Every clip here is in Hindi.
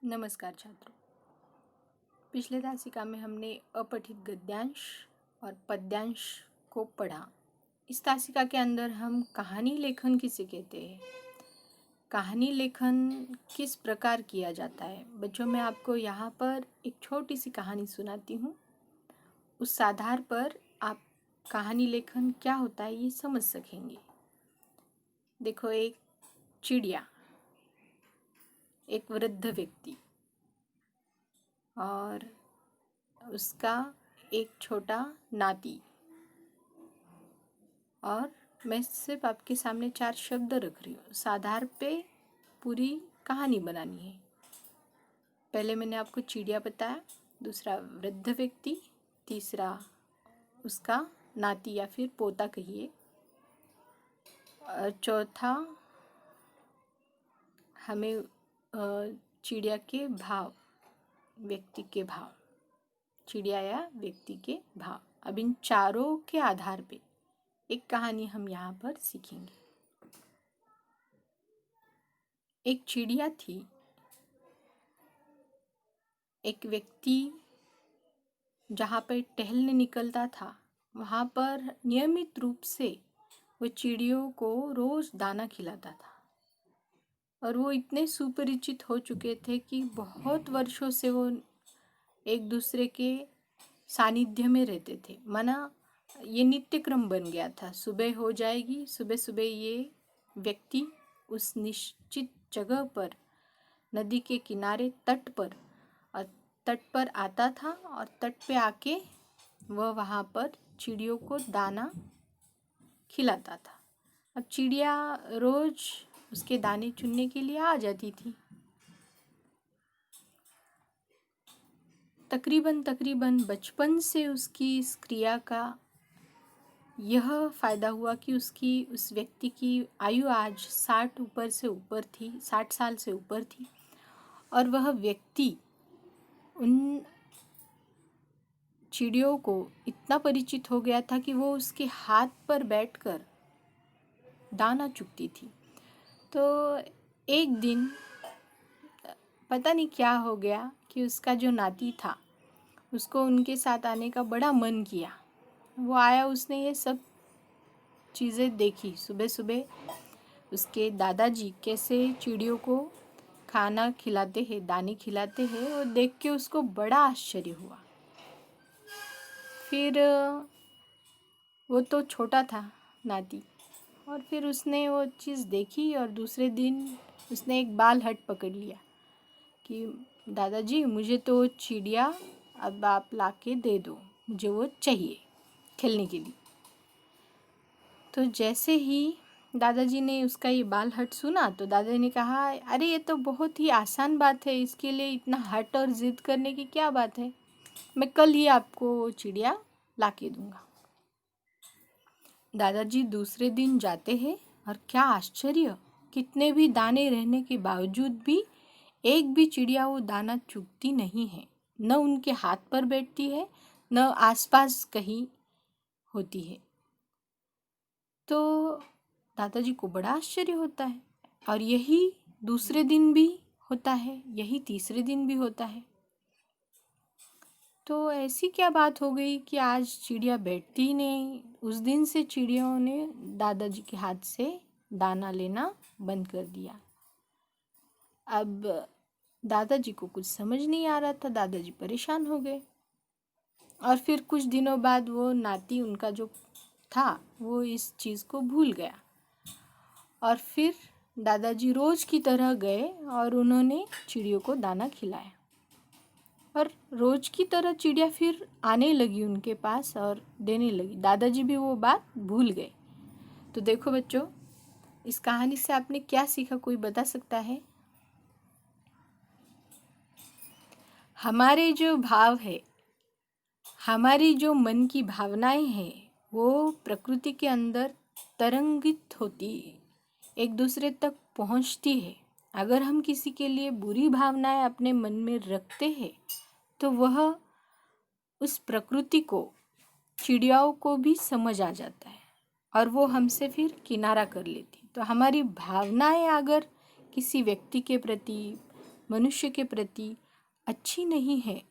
नमस्कार छात्रों। पिछले तासिका में हमने अपठित गद्यांश और पद्यांश को पढ़ा। इस तासिका के अंदर हम कहानी लेखन किसे कहते हैं, कहानी लेखन किस प्रकार किया जाता है। बच्चों, मैं आपको यहाँ पर एक छोटी सी कहानी सुनाती हूँ। उस आधार पर आप कहानी लेखन क्या होता है ये समझ सकेंगे। देखो, एक चिड़िया, एक वृद्ध व्यक्ति और उसका एक छोटा नाती, और मैं सिर्फ आपके सामने 4 शब्द रख रही हूँ। इस आधार पे पूरी कहानी बनानी है। पहले मैंने आपको चिड़िया बताया, दूसरा वृद्ध व्यक्ति, तीसरा उसका नाती या फिर पोता कहिए, और चौथा हमें चिड़िया के भाव, व्यक्ति के भाव, चिड़िया या व्यक्ति के भाव। अब इन चारों के आधार पे एक कहानी हम यहाँ पर सीखेंगे। एक चिड़िया थी। एक व्यक्ति जहाँ पर टहलने निकलता था, वहाँ पर नियमित रूप से वो चिड़ियों को रोज दाना खिलाता था, और वो इतने सुपरिचित हो चुके थे कि बहुत वर्षों से वो एक दूसरे के सानिध्य में रहते थे। माना ये नित्य क्रम बन गया था। सुबह हो जाएगी, सुबह सुबह ये व्यक्ति उस निश्चित जगह पर, नदी के किनारे, तट पर आता था, और तट पे आके वह वहाँ पर चिड़ियों को दाना खिलाता था। अब चिड़िया रोज उसके दाने चुनने के लिए आ जाती थी। तकरीबन बचपन से उसकी इस क्रिया का यह फायदा हुआ कि उस व्यक्ति की आयु आज 60 साल से ऊपर थी, और वह व्यक्ति उन चिड़ियों को इतना परिचित हो गया था कि वो उसके हाथ पर बैठकर दाना चुगती थी। तो एक दिन पता नहीं क्या हो गया कि उसका जो नाती था, उसको उनके साथ आने का बड़ा मन किया। वो आया, उसने ये सब चीज़ें देखी। सुबह सुबह उसके दादाजी कैसे चिड़ियों को खाना खिलाते हैं, दाने खिलाते हैं, और देख के उसको बड़ा आश्चर्य हुआ। फिर वो तो छोटा था नाती, और फिर उसने वो चीज़ देखी, और दूसरे दिन उसने एक बाल हट पकड़ लिया कि दादाजी, मुझे तो चिड़िया अब आप लाके दे दो, मुझे वो चाहिए खेलने के लिए। तो जैसे ही दादाजी ने उसका ये बाल हट सुना, तो दादाजी ने कहा, अरे ये तो बहुत ही आसान बात है, इसके लिए इतना हट और ज़िद करने की क्या बात है, मैं कल ही आपको चिड़िया लाके दूंगा। दादाजी दूसरे दिन जाते हैं, और क्या आश्चर्य, कितने भी दाने रहने के बावजूद भी एक भी चिड़िया वो दाना चुगती नहीं है। न उनके हाथ पर बैठती है, न आसपास कहीं होती है। तो दादाजी को बड़ा आश्चर्य होता है, और यही दूसरे दिन भी होता है, यही तीसरे दिन भी होता है। तो ऐसी क्या बात हो गई कि आज चिड़िया बैठती ही नहीं। उस दिन से चिड़ियों ने दादाजी के हाथ से दाना लेना बंद कर दिया। अब दादाजी को कुछ समझ नहीं आ रहा था, दादाजी परेशान हो गए। और फिर कुछ दिनों बाद वो नाती उनका जो था, वो इस चीज़ को भूल गया, और फिर दादाजी रोज़ की तरह गए और उन्होंने चिड़ियों को दाना खिलाया, और रोज़ की तरह चिड़िया फिर आने लगी उनके पास और देने लगी। दादाजी भी वो बात भूल गए। तो देखो बच्चों, इस कहानी से आपने क्या सीखा, कोई बता सकता है? हमारे जो भाव है, हमारी जो मन की भावनाएं हैं, वो प्रकृति के अंदर तरंगित होती, एक दूसरे तक पहुंचती है। अगर हम किसी के लिए बुरी भावनाएं अपने मन में रखते हैं, तो वह उस प्रकृति को, चिड़ियाओं को भी समझ आ जाता है, और वो हमसे फिर किनारा कर लेती। तो हमारी भावनाएं अगर किसी व्यक्ति के प्रति, मनुष्य के प्रति अच्छी नहीं है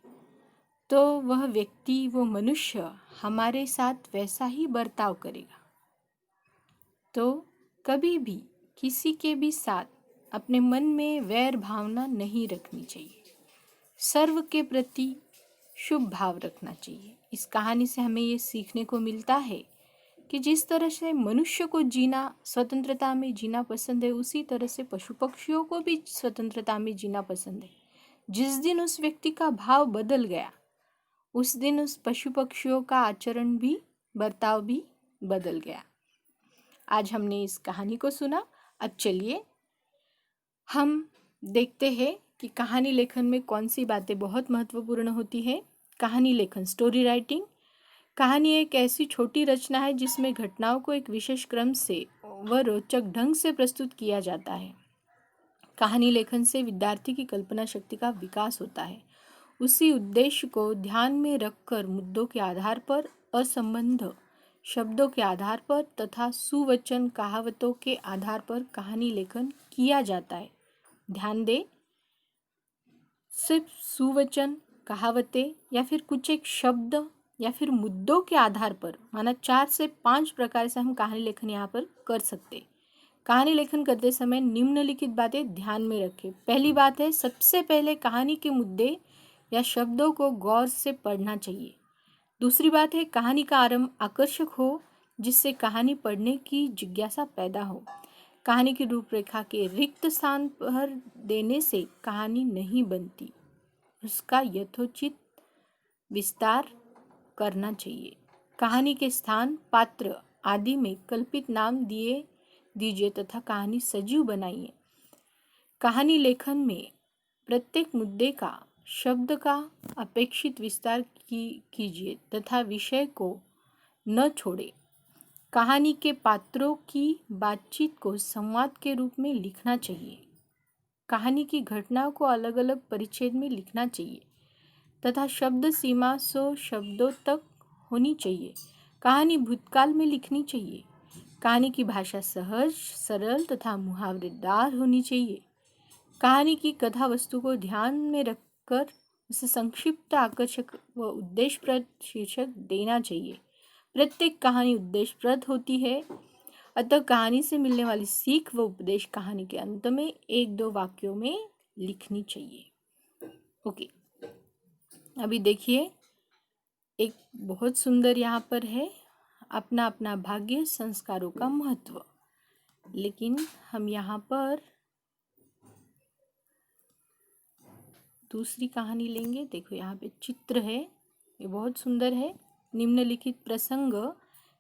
तो वह व्यक्ति, वो मनुष्य हमारे साथ वैसा ही बर्ताव करेगा। तो कभी भी किसी के भी साथ अपने मन में वैर भावना नहीं रखनी चाहिए। सर्व के प्रति शुभ भाव रखना चाहिए। इस कहानी से हमें ये सीखने को मिलता है कि जिस तरह से मनुष्य को जीना, स्वतंत्रता में जीना पसंद है, उसी तरह से पशु पक्षियों को भी स्वतंत्रता में जीना पसंद है। जिस दिन उस व्यक्ति का भाव बदल गया, उस दिन उस पशु पक्षियों का आचरण भी, बर्ताव भी बदल गया। आज हमने इस कहानी को सुना। अब चलिए हम देखते हैं कि कहानी लेखन में कौन सी बातें बहुत महत्वपूर्ण होती है। कहानी लेखन, स्टोरी राइटिंग। कहानी एक ऐसी छोटी रचना है जिसमें घटनाओं को एक विशेष क्रम से व रोचक ढंग से प्रस्तुत किया जाता है। कहानी लेखन से विद्यार्थी की कल्पना शक्ति का विकास होता है। उसी उद्देश्य को ध्यान में रखकर मुद्दों के आधार पर, असंबद्ध शब्दों के आधार पर तथा सुवचन कहावतों के आधार पर कहानी लेखन किया जाता है। ध्यान दें, सिर्फ सुवचन, कहावतें या फिर कुछ एक शब्द या फिर मुद्दों के आधार पर, माना 4 से 5 प्रकार से हम कहानी लेखन यहाँ पर कर सकते। कहानी लेखन करते समय निम्नलिखित बातें ध्यान में रखें। पहली बात है, सबसे पहले कहानी के मुद्दे या शब्दों को गौर से पढ़ना चाहिए। दूसरी बात है, कहानी का आरंभ आकर्षक हो जिससे कहानी पढ़ने की जिज्ञासा पैदा हो। कहानी की रूपरेखा के रिक्त स्थान पर देने से कहानी नहीं बनती, उसका यथोचित विस्तार करना चाहिए। कहानी के स्थान, पात्र आदि में कल्पित नाम दीजिए तथा कहानी सजीव बनाइए। कहानी लेखन में प्रत्येक मुद्दे का, शब्द का अपेक्षित विस्तार कीजिए तथा विषय को न छोड़े। कहानी के पात्रों की बातचीत को संवाद के रूप में लिखना चाहिए। कहानी की घटनाओं को अलग अलग परिच्छेद में लिखना चाहिए तथा शब्द सीमा 100 शब्दों तक होनी चाहिए। कहानी भूतकाल में लिखनी चाहिए। कहानी की भाषा सहज, सरल तथा मुहावरेदार होनी चाहिए। कहानी की कथा वस्तु को ध्यान में रखकर उसे संक्षिप्त, आकर्षक व उद्देश्यप्रद शीर्षक देना चाहिए। प्रत्येक कहानी उद्देश्यप्रद होती है, अतः कहानी से मिलने वाली सीख व उपदेश कहानी के अंत में 1-2 वाक्यों में लिखनी चाहिए। ओके, अभी देखिए, एक बहुत सुंदर यहाँ पर है, अपना अपना भाग्य, संस्कारों का महत्व। लेकिन हम यहाँ पर दूसरी कहानी लेंगे। देखो यहाँ पे चित्र है, ये बहुत सुंदर है। निम्नलिखित प्रसंग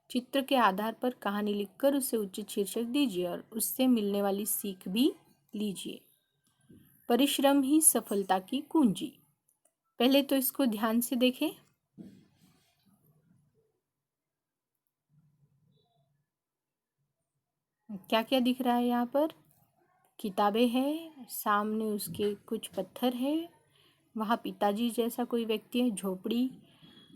चित्र के आधार पर कहानी लिखकर उसे उचित शीर्षक दीजिए और उससे मिलने वाली सीख भी लीजिए। परिश्रम ही सफलता की कुंजी। पहले तो इसको ध्यान से देखें। क्या क्या दिख रहा है यहाँ पर? किताबें हैं, सामने उसके कुछ पत्थर है, वहाँ पिताजी जैसा कोई व्यक्ति है, झोपड़ी,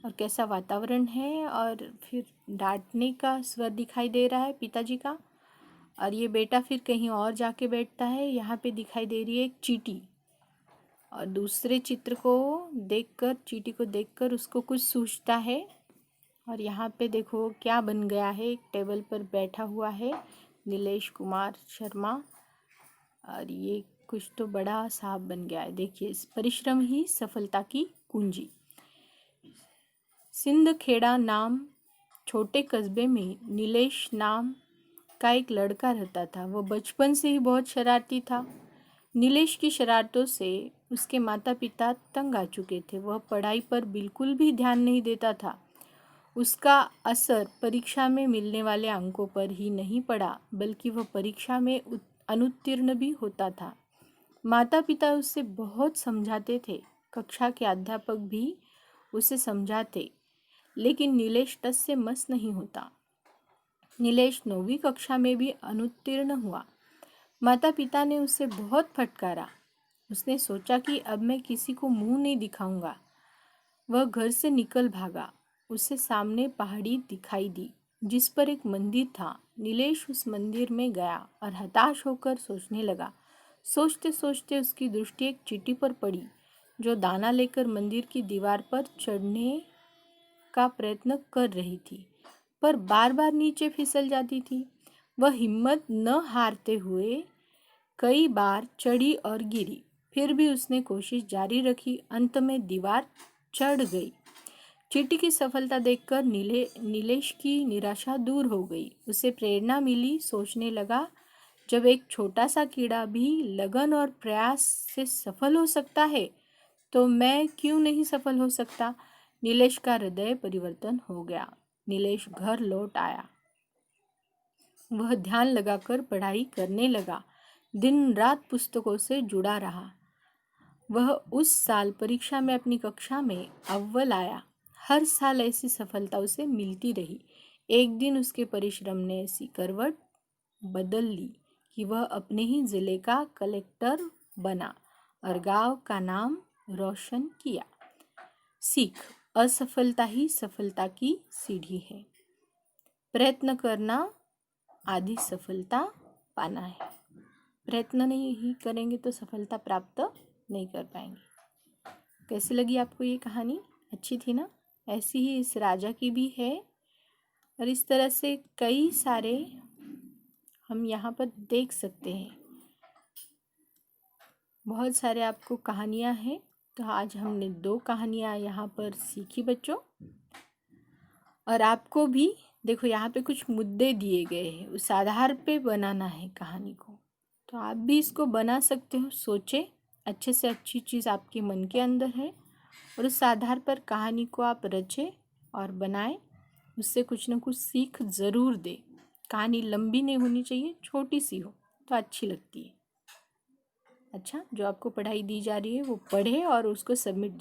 और कैसा वातावरण है, और फिर डांटने का स्वर दिखाई दे रहा है पिताजी का, और ये बेटा फिर कहीं और जाके बैठता है। यहाँ पे दिखाई दे रही है एक चींटी, और दूसरे चित्र को देखकर, चींटी को देखकर उसको कुछ सूझता है। और यहाँ पे देखो क्या बन गया है, एक टेबल पर बैठा हुआ है नीलेश कुमार शर्मा, और ये कुछ तो बड़ा साहब बन गया है। देखिए, परिश्रम ही सफलता की कुंजी। सिंदखेड़ा नाम छोटे कस्बे में नीलेश नाम का एक लड़का रहता था। वह बचपन से ही बहुत शरारती था। नीलेश की शरारतों से उसके माता पिता तंग आ चुके थे। वह पढ़ाई पर बिल्कुल भी ध्यान नहीं देता था। उसका असर परीक्षा में मिलने वाले अंकों पर ही नहीं पड़ा, बल्कि वह परीक्षा में अनुत्तीर्ण भी होता था। माता पिता उसे बहुत समझाते थे, कक्षा के अध्यापक भी उसे समझाते, लेकिन नीलेश टस से मस नहीं होता। नीलेश 9वीं कक्षा में भी अनुत्तीर्ण हुआ। माता पिता ने उसे बहुत फटकारा। उसने सोचा कि अब मैं किसी को मुंह नहीं दिखाऊंगा। वह घर से निकल भागा। उसे सामने पहाड़ी दिखाई दी जिस पर एक मंदिर था। नीलेश उस मंदिर में गया और हताश होकर सोचने लगा, सोचते सोचते उसकी दृष्टि एक चींटी पर पड़ी जो दाना लेकर मंदिर की दीवार पर चढ़ने का प्रयत्न कर रही थी, पर बार बार नीचे फिसल जाती थी। वह हिम्मत न हारते हुए कई बार चढ़ी और गिरी, फिर भी उसने कोशिश जारी रखी। अंत में दीवार चढ़ गई। चींटी की सफलता देखकर नीलेश की निराशा दूर हो गई। उसे प्रेरणा मिली। सोचने लगा, जब एक छोटा सा कीड़ा भी लगन और प्रयास से सफल हो सकता है तो मैं क्यों नहीं सफल हो सकता। नीलेश का हृदय परिवर्तन हो गया। नीलेश घर लौट आया। वह ध्यान लगाकर पढ़ाई करने लगा। दिन रात पुस्तकों से जुड़ा रहा। वह उस साल परीक्षा में अपनी कक्षा में अव्वल आया। हर साल ऐसी सफलता उसे मिलती रही। एक दिन उसके परिश्रम ने ऐसी करवट बदल ली कि वह अपने ही जिले का कलेक्टर बना और गांव का नाम रोशन किया। सीख, असफलता ही सफलता की सीढ़ी है। प्रयत्न करना आदि सफलता पाना है। प्रयत्न नहीं करेंगे तो सफलता प्राप्त नहीं कर पाएंगे। कैसी लगी आपको ये कहानी? अच्छी थी ना? ऐसी ही इस राजा की भी है और इस तरह से कई सारे हम यहाँ पर देख सकते हैं। बहुत सारे आपको कहानियाँ हैं। तो आज हमने 2 कहानियाँ यहाँ पर सीखी बच्चों। और आपको भी देखो यहाँ पे कुछ मुद्दे दिए गए हैं, उस आधार पे बनाना है कहानी को। तो आप भी इसको बना सकते हो। सोचे, अच्छे से अच्छी चीज़ आपके मन के अंदर है और उस आधार पर कहानी को आप रचे और बनाएं। उससे कुछ ना कुछ सीख ज़रूर दे। कहानी लंबी नहीं होनी चाहिए, छोटी सी हो तो अच्छी लगती है। अच्छा, जो आपको पढ़ाई दी जा रही है वो पढ़े और उसको सबमिट